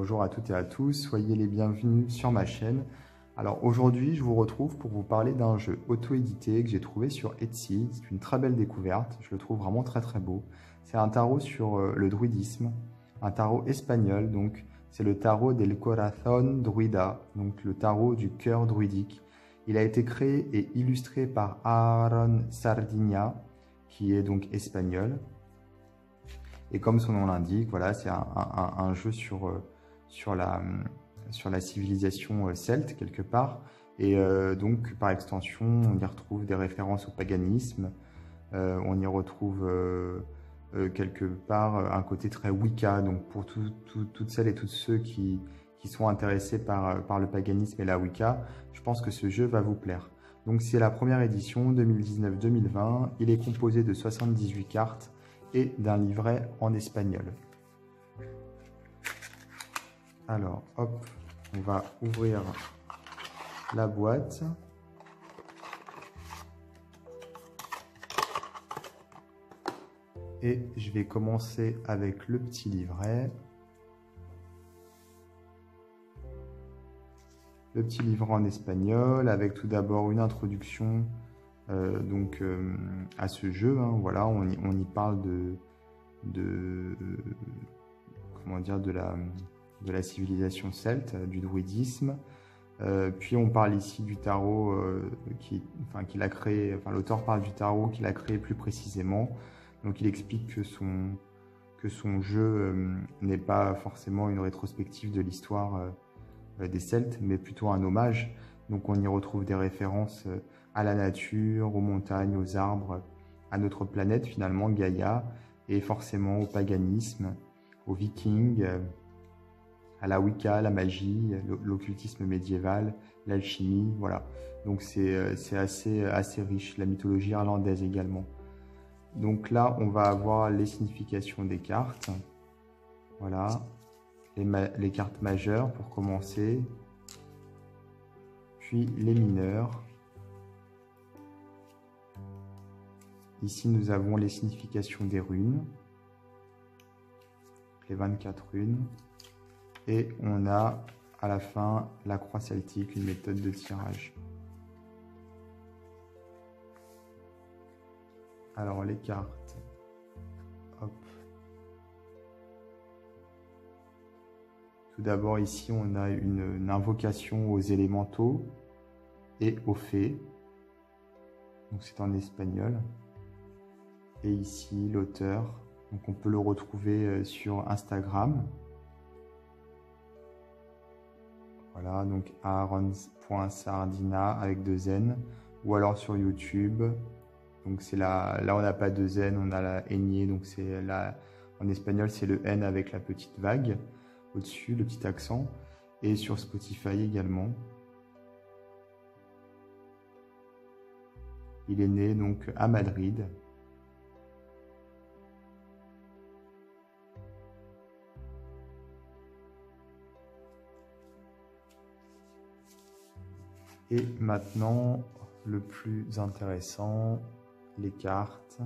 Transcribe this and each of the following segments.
Bonjour à toutes et à tous, soyez les bienvenus sur ma chaîne. Alors aujourd'hui, je vous retrouve pour vous parler d'un jeu auto-édité que j'ai trouvé sur Etsy. C'est une très belle découverte, je le trouve vraiment très beau. C'est un tarot sur le druidisme, un tarot espagnol, donc c'est le tarot del corazón druida, donc le tarot du cœur druidique. Il a été créé et illustré par Aaron Sardinia, qui est donc espagnol. Et comme son nom l'indique, voilà, c'est un jeu sur la civilisation celte, quelque part. Et donc, par extension, on y retrouve des références au paganisme. On y retrouve quelque part un côté très Wicca. Donc, pour toutes celles et tous ceux qui sont intéressés par le paganisme et la Wicca, je pense que ce jeu va vous plaire. Donc, c'est la première édition 2019-2020. Il est composé de 78 cartes et d'un livret en espagnol. Alors, hop, on va ouvrir la boîte. Et je vais commencer avec le petit livret. Le petit livret en espagnol, avec tout d'abord une introduction à ce jeu. Voilà, on y parle comment dire, de la civilisation celte, du druidisme. Puis on parle ici du tarot qu'il a créé, l'auteur parle du tarot qu'il a créé plus précisément. Donc il explique que son jeu n'est pas forcément une rétrospective de l'histoire des Celtes, mais plutôt un hommage. Donc on y retrouve des références à la nature, aux montagnes, aux arbres, à notre planète finalement, Gaïa, et forcément au paganisme, aux vikings, à la Wicca, la magie, l'occultisme médiéval, l'alchimie, voilà. Donc c'est assez riche, la mythologie irlandaise également. Donc là, on va avoir les significations des cartes. Voilà, les cartes majeures pour commencer, puis les mineures. Ici, nous avons les significations des runes, les 24 runes. Et on a à la fin la croix celtique, une méthode de tirage. Alors les cartes, hop. Tout d'abord ici on a une invocation aux élémentaux et aux fées. Donc c'est en espagnol. Et ici l'auteur, donc on peut le retrouver sur Instagram. Voilà, donc aaron.sardina avec 2 N, ou alors sur YouTube. Donc c'est là on n'a pas 2 N, on a la énier, donc c'est là en espagnol c'est le N avec la petite vague au-dessus, le petit accent, et sur Spotify également. Il est né donc à Madrid. Et maintenant, le plus intéressant, les cartes.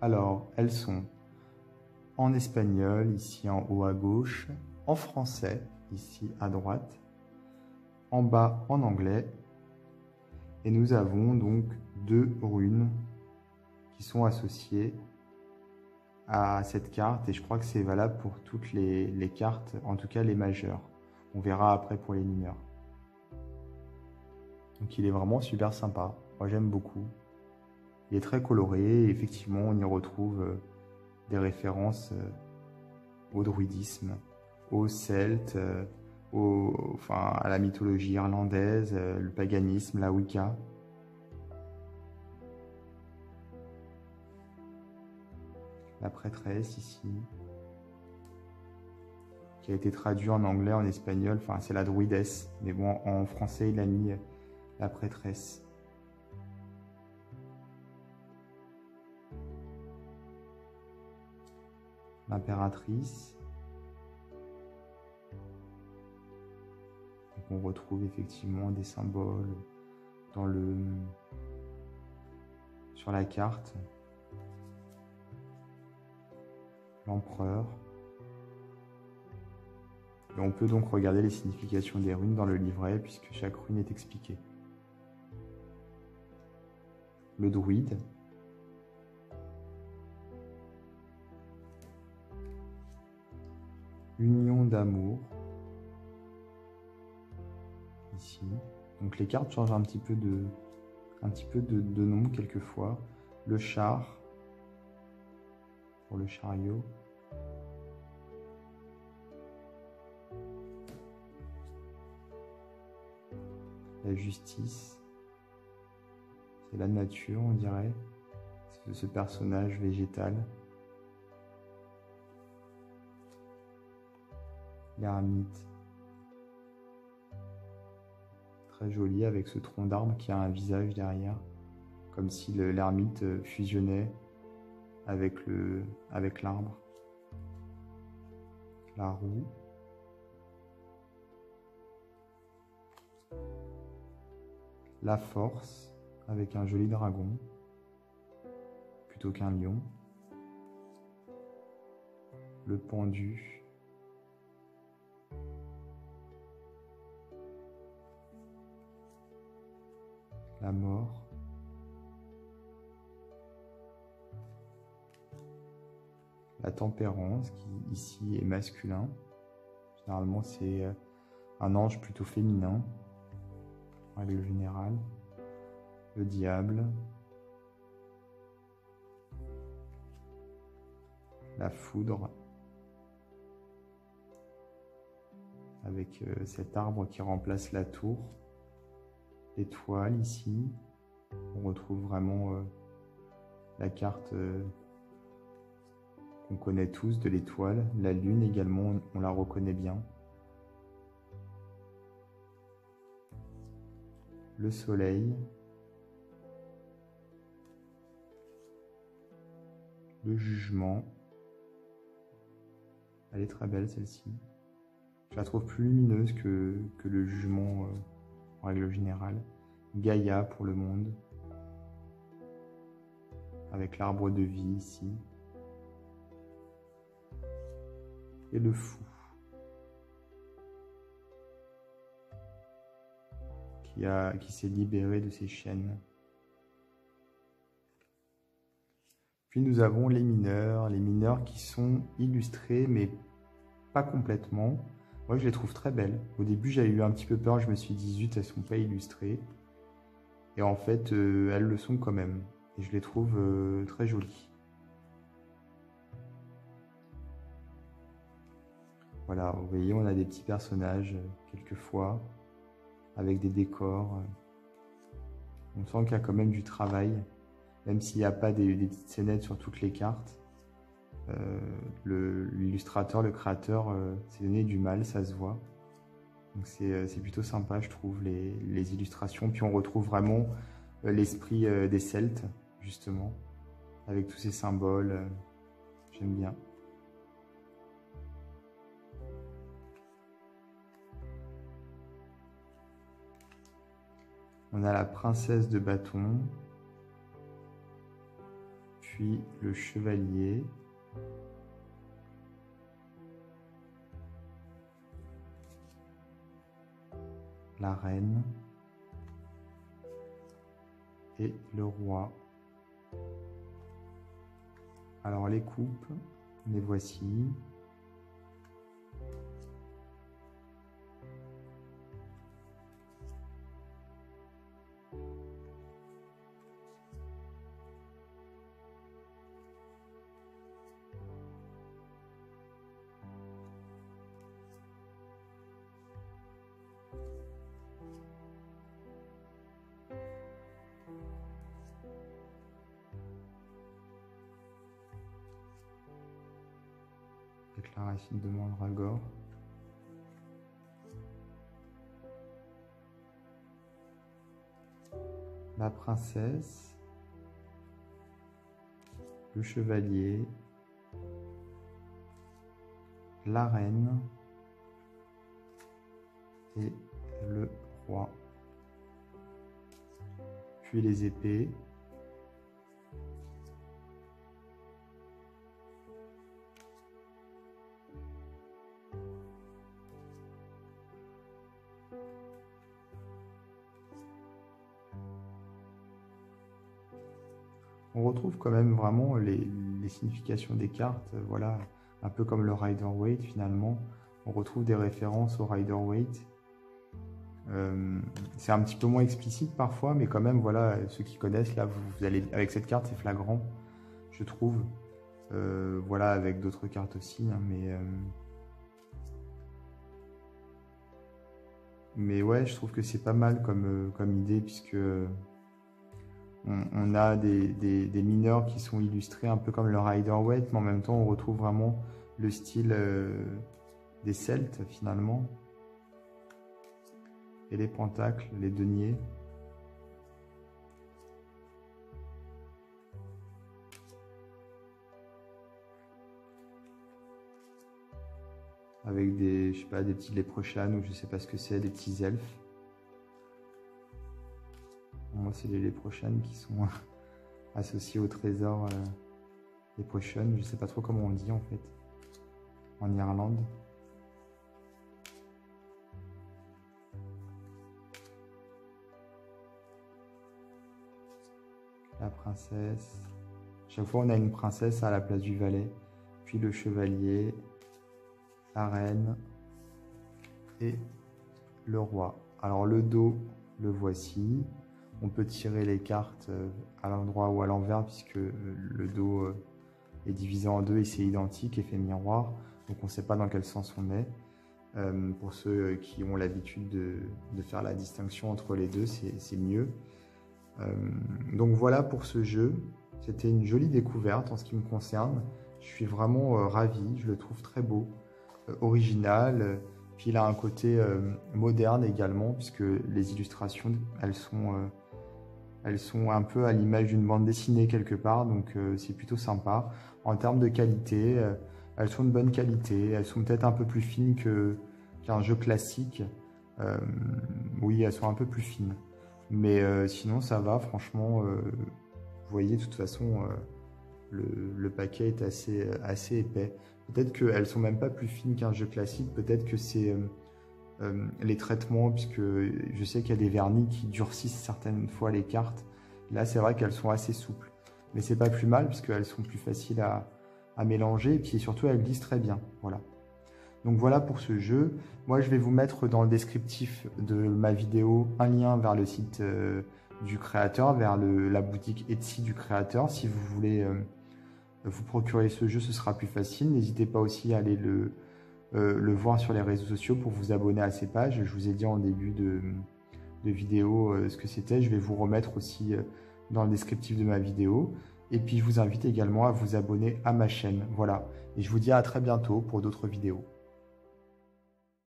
Alors, elles sont en espagnol, ici en haut à gauche, en français, ici à droite, en bas en anglais. Et nous avons donc 2 runes qui sont associées à cette carte, et je crois que c'est valable pour toutes les cartes, en tout cas les majeures. On verra après pour les mineures. Donc il est vraiment super sympa, moi j'aime beaucoup. Il est très coloré, et effectivement on y retrouve des références au druidisme, aux Celtes, à la mythologie irlandaise, le paganisme, la Wicca. La prêtresse ici, qui a été traduit en anglais, en espagnol, enfin c'est la druidesse, mais bon en français il a mis la prêtresse. L'impératrice. Donc on retrouve effectivement des symboles sur sur la carte. L'empereur. Et on peut donc regarder les significations des runes dans le livret puisque chaque rune est expliquée. Le druide. Union d'amour. Ici. Donc les cartes changent un petit peu de nom quelquefois. Le char. Pour le chariot. La justice. C'est la nature, on dirait. C'est ce personnage végétal. L'ermite. Très joli avec ce tronc d'arbre qui a un visage derrière. Comme si l'ermite fusionnait avec l'arbre. La roue. La force avec un joli dragon plutôt qu'un lion. Le pendu. La mort. La tempérance qui ici est masculin. Généralement c'est un ange plutôt féminin. En règle générale. Le diable. La foudre. Avec cet arbre qui remplace la tour. L'étoile ici. On retrouve vraiment la carte qu'on connaît tous de l'étoile. La lune également, on la reconnaît bien. Le soleil. Le jugement. Elle est très belle celle-ci. Je la trouve plus lumineuse que le jugement en règle générale. Gaïa pour le monde. Avec l'arbre de vie ici. Et le fou. Qui s'est libéré de ses chaînes. Puis nous avons les mineurs qui sont illustrés, mais pas complètement. Moi, je les trouve très belles. Au début, j'avais eu un petit peu peur, je me suis dit, zut, elles sont pas illustrées. Et en fait, elles le sont quand même. Et je les trouve très jolies. Voilà, vous voyez, on a des petits personnages, quelquefois, avec des décors. On sent qu'il y a quand même du travail, même s'il n'y a pas des petites scénettes sur toutes les cartes. L'illustrateur, le créateur s'est donné du mal, ça se voit. Donc c'est plutôt sympa, je trouve, les illustrations. Puis on retrouve vraiment l'esprit des Celtes, justement, avec tous ces symboles. J'aime bien. On a la princesse de bâton, puis le chevalier, la reine et le roi. Alors les coupes, les voici. Déclaration de Mandragore. La princesse, le chevalier, la reine et le roi. Puis les épées. On retrouve quand même vraiment les significations des cartes, voilà, un peu comme le Rider-Waite finalement. On retrouve des références au Rider-Waite. C'est un petit peu moins explicite parfois, mais quand même, voilà, ceux qui connaissent, là, vous allez, avec cette carte, c'est flagrant, je trouve. Voilà, avec d'autres cartes aussi, hein, mais ouais, je trouve que c'est pas mal comme idée, puisque on a des mineurs qui sont illustrés un peu comme le Rider-Waite, mais en même temps, on retrouve vraiment le style des Celtes, finalement. Et les pentacles, les deniers. Avec des, je sais pas, des petits léprochanes ou je sais pas ce que c'est, des petits elfes. Moi, c'est les léprochanes qui sont associés au trésor léprochanes. Je sais pas trop comment on dit en fait, en Irlande. La princesse. Chaque fois, on a une princesse à la place du valet. Puis le chevalier, la reine et le roi. Alors le dos, le voici. On peut tirer les cartes à l'endroit ou à l'envers puisque le dos est divisé en deux et c'est identique, effet miroir. Donc on ne sait pas dans quel sens on est. Pour ceux qui ont l'habitude de faire la distinction entre les deux, c'est mieux. Donc voilà pour ce jeu. C'était une jolie découverte en ce qui me concerne. Je suis vraiment ravi, je le trouve très beau, original. Puis il a un côté moderne également, puisque les illustrations, elles sont un peu à l'image d'une bande dessinée quelque part, donc c'est plutôt sympa. En termes de qualité, elles sont de bonne qualité, elles sont peut-être un peu plus fines qu'un jeu classique. Oui, elles sont un peu plus fines. Mais sinon, ça va, franchement. Vous voyez, de toute façon, le paquet est assez épais. Peut-être qu'elles sont même pas plus fines qu'un jeu classique. Peut-être que c'est les traitements, puisque je sais qu'il y a des vernis qui durcissent certaines fois les cartes. Là, c'est vrai qu'elles sont assez souples. Mais c'est pas plus mal, puisqu'elles sont plus faciles à mélanger. Et puis surtout, elles glissent très bien. Voilà. Donc voilà pour ce jeu. Moi, je vais vous mettre dans le descriptif de ma vidéo un lien vers le site du créateur, vers la boutique Etsy du créateur. Si vous voulez vous procurer ce jeu, ce sera plus facile. N'hésitez pas aussi à aller le voir sur les réseaux sociaux pour vous abonner à ses pages. Je vous ai dit en début de vidéo ce que c'était. Je vais vous remettre aussi dans le descriptif de ma vidéo. Et puis, je vous invite également à vous abonner à ma chaîne. Voilà. Et je vous dis à très bientôt pour d'autres vidéos.